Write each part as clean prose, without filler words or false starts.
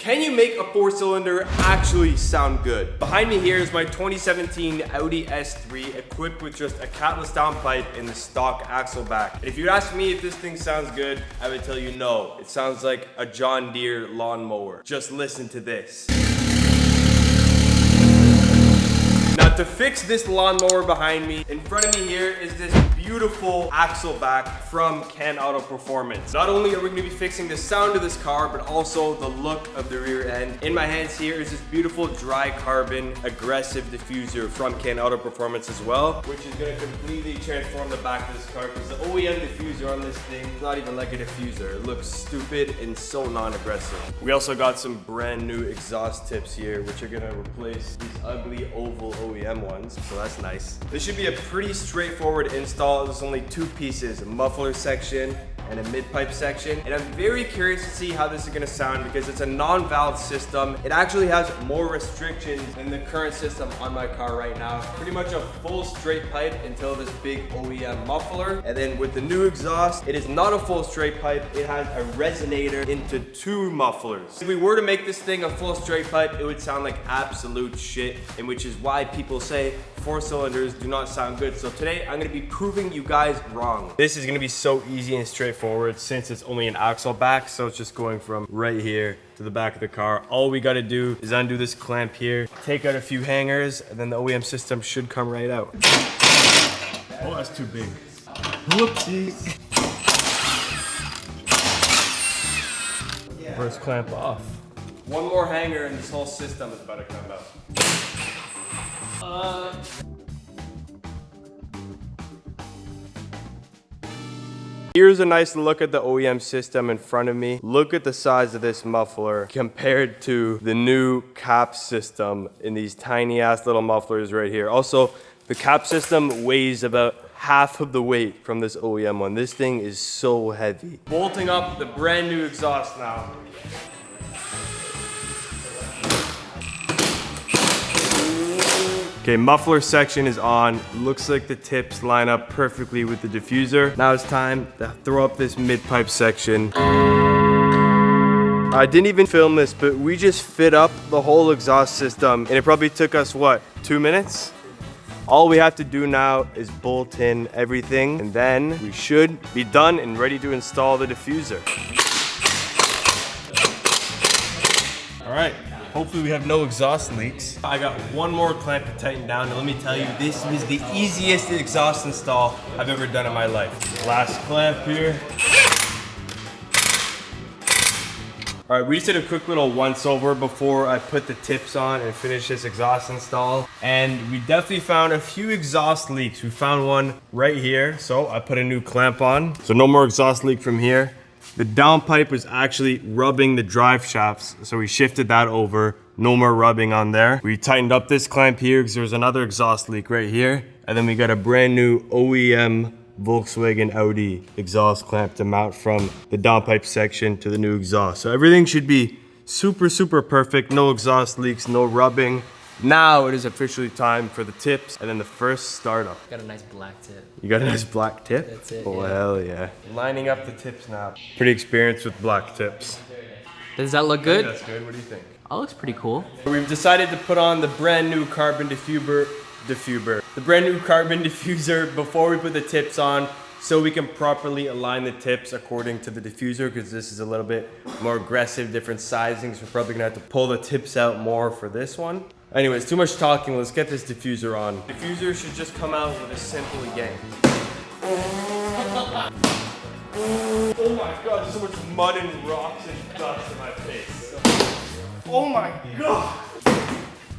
Can you make a 4-cylinder actually sound good? Behind me here is my 2017 Audi S3 equipped with just a catless downpipe and the stock axle back. And if you ask me if this thing sounds good, I would tell you no. It sounds like a John Deere lawnmower. Just listen to this. Now to fix this lawnmower behind me, in front of me here is this beautiful axle back from Can Auto Performance. Not only are we going to be fixing the sound of this car, but also the look of the rear end. In my hands here is this beautiful dry carbon aggressive diffuser from Can Auto Performance as well, which is going to completely transform the back of this car because the OEM diffuser on this thing is not even like a diffuser. It looks stupid and so non-aggressive. We also got some brand new exhaust tips here, which are going to replace these ugly oval OEM ones, so that's nice. This should be a pretty straightforward install. There's only two pieces, a muffler section and a mid-pipe section. And I'm very curious to see how this is gonna sound because it's a non-valve system. It actually has more restrictions than the current system on my car right now. Pretty much a full straight pipe until this big OEM muffler. And then with the new exhaust, it is not a full straight pipe. It has a resonator into two mufflers. If we were to make this thing a full straight pipe, it would sound like absolute shit, and which is why people say 4 cylinders do not sound good. So today I'm gonna be proving you guys wrong. This is gonna be so easy and straightforward since it's only an axle back. So it's just going from right here to the back of the car. All we gotta do is undo this clamp here, take out a few hangers, and then the OEM system should come right out. Oh, that's too big. Whoopsies. First clamp off. One more hanger and this whole system is about to come out. Here's a nice look at the OEM system in front of me. Look at the size of this muffler compared to the new cap system in these tiny ass little mufflers right here. Also, the cap system weighs about half of the weight from this OEM one. This thing is so heavy. Bolting up the brand new exhaust now. Okay, muffler section is on. Looks like the tips line up perfectly with the diffuser. Now it's time to throw up this mid-pipe section. I didn't even film this, but we just fit up the whole exhaust system, and it probably took us, what, 2 minutes? All we have to do now is bolt in everything, and then we should be done and ready to install the diffuser. All right. Hopefully we have no exhaust leaks. I got one more clamp to tighten down, and let me tell you, this was the easiest exhaust install I've ever done in my life. Last clamp here. All right, we just did a quick little once over before I put the tips on and finish this exhaust install. And we definitely found a few exhaust leaks. We found one right here, so I put a new clamp on. So no more exhaust leak from here. The downpipe was actually rubbing the drive shafts, so we shifted that over. No more rubbing on there. We tightened up this clamp here because there was another exhaust leak right here. And then we got a brand new OEM Volkswagen Audi exhaust clamp to mount from the downpipe section to the new exhaust. So everything should be super, super perfect. No exhaust leaks, no rubbing. Now it is officially time for the tips and then the first startup. Got a nice black tip. You got a nice black tip? That's it. Oh, yeah. hell yeah. Lining up the tips now. Pretty experienced with black tips. Does that look good? That's good. What do you think? Oh, looks pretty cool. We've decided to put on the brand new carbon diffuser. The brand new carbon diffuser before we put the tips on, so we can properly align the tips according to the diffuser, because this is a little bit more aggressive, different sizings. We're probably gonna have to pull the tips out more for this one. Anyways, too much talking. Let's get this diffuser on. Diffuser should just come out with a simple yank. Oh my god, there's so much mud and rocks and dust in my face. Oh my god.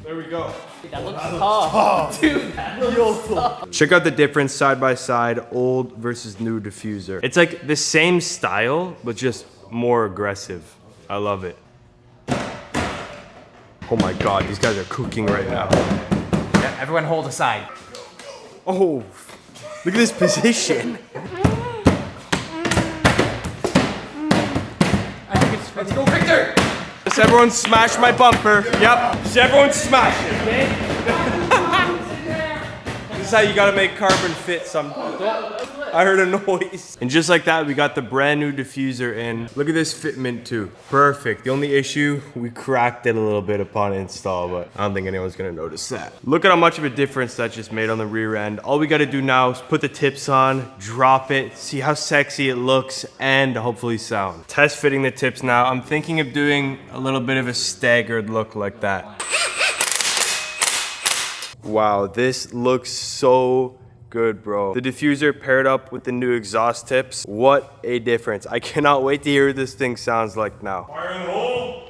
There we go. That looks tough. Dude, that looks tough. Check out the difference side by side, old versus new diffuser. It's like the same style, but just more aggressive. I love it. Oh my god, these guys are cooking right now. Yeah, everyone hold aside. Oh, look at this position. I think it's. Let's go, Victor! Just everyone smash my bumper. Yep, just everyone smash it, okay? is how you gotta make carbon fit sometimes. I heard a noise. And just like that, we got the brand new diffuser in. Look at this fitment too. Perfect. The only issue, we cracked it a little bit upon install, but I don't think anyone's gonna notice that. Look at how much of a difference that just made on the rear end. All we gotta do now is put the tips on, drop it, see how sexy it looks, and hopefully sound. Test fitting the tips now. I'm thinking of doing a little bit of a staggered look like that. Wow, this looks so good, bro. The diffuser paired up with the new exhaust tips. What a difference. I cannot wait to hear what this thing sounds like now. Fire in the hole.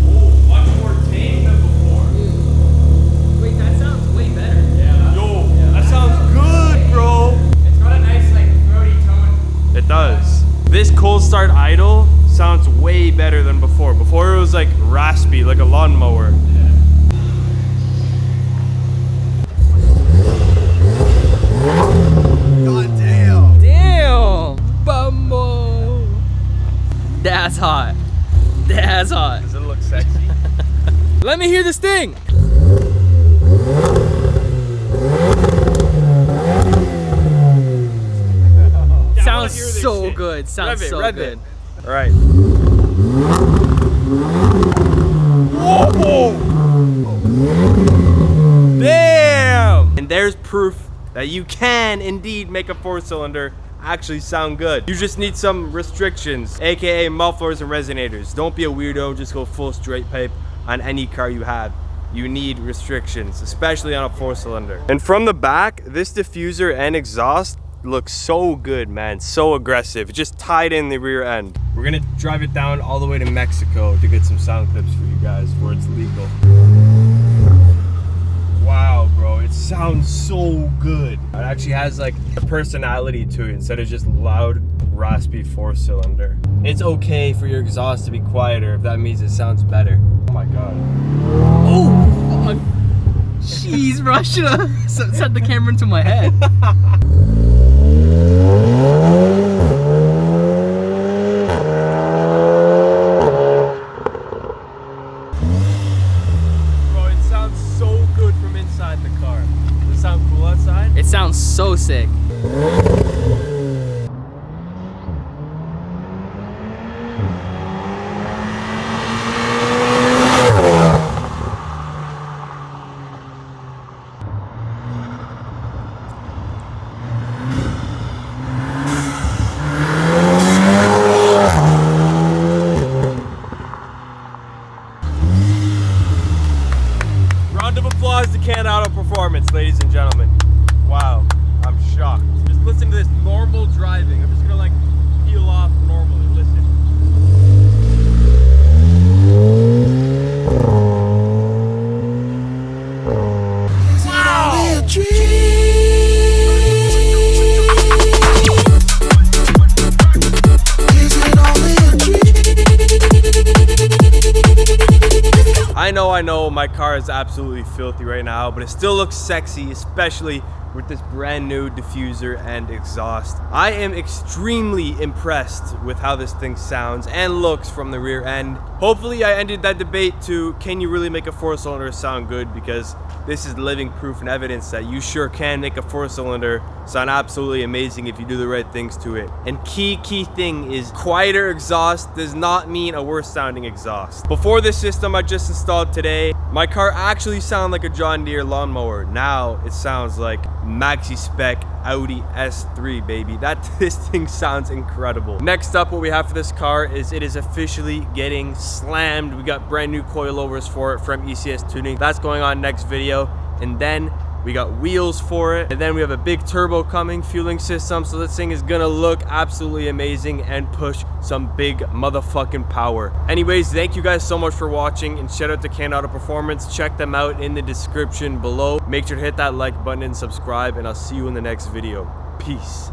Oh, much more tame than before. Wait, that sounds way better. Yeah. Yo, that sounds good, bro. It's got a nice, like, throaty tone. It does. This cold start idle sounds way better than before. Before it was like raspy, like a lawnmower. God damn. Damn! Bumbo! That's hot. That's hot. Does it look sexy? Let me hear this thing! Sounds so good. Sounds so good. All right. Whoa! Damn! And there's proof that you can indeed make a 4-cylinder actually sound good. You just need some restrictions, aka mufflers and resonators. Don't be a weirdo, just go full straight pipe on any car you have. You need restrictions, especially on a 4-cylinder. And from the back, this diffuser and exhaust looks so good, man. So aggressive. It just tied in the rear end. We're gonna drive it down all the way to Mexico to get some sound clips for you guys where it's legal. Wow, bro, it sounds so good. It actually has like a personality to it instead of just loud, raspy 4-cylinder. It's okay for your exhaust to be quieter if that means it sounds better. Oh my God. Oh, fuck. Jeez, bro, I should've set the camera into my head. It sounds so sick. Round of applause to Can Auto Performance, ladies and gentlemen. Wow, I'm shocked. Just listen to this normal driving. I'm just gonna like peel off normally. Listen. Wow! I know, my car is absolutely filthy right now, but it still looks sexy, especially with this brand new diffuser and exhaust. I am extremely impressed with how this thing sounds and looks from the rear end. Hopefully I ended that debate to, can you really make a 4-cylinder sound good? Because this is living proof and evidence that you sure can make a 4-cylinder sound absolutely amazing if you do the right things to it. And key thing is quieter exhaust does not mean a worse sounding exhaust. Before this system I just installed today, my car actually sounded like a John Deere lawnmower. Now it sounds like maxi spec Audi S3, baby. This thing sounds incredible. Next up, what we have for this car is it is officially getting slammed. We got brand new coilovers for it from ECS Tuning. That's going on next video. And then we got wheels for it, and then we have a big turbo coming, fueling system, so this thing is gonna look absolutely amazing and push some big motherfucking power. Anyways, thank you guys so much for watching, and shout out to Can Auto Performance. Check them out in the description below. Make sure to hit that like button and subscribe, and I'll see you in the next video. Peace.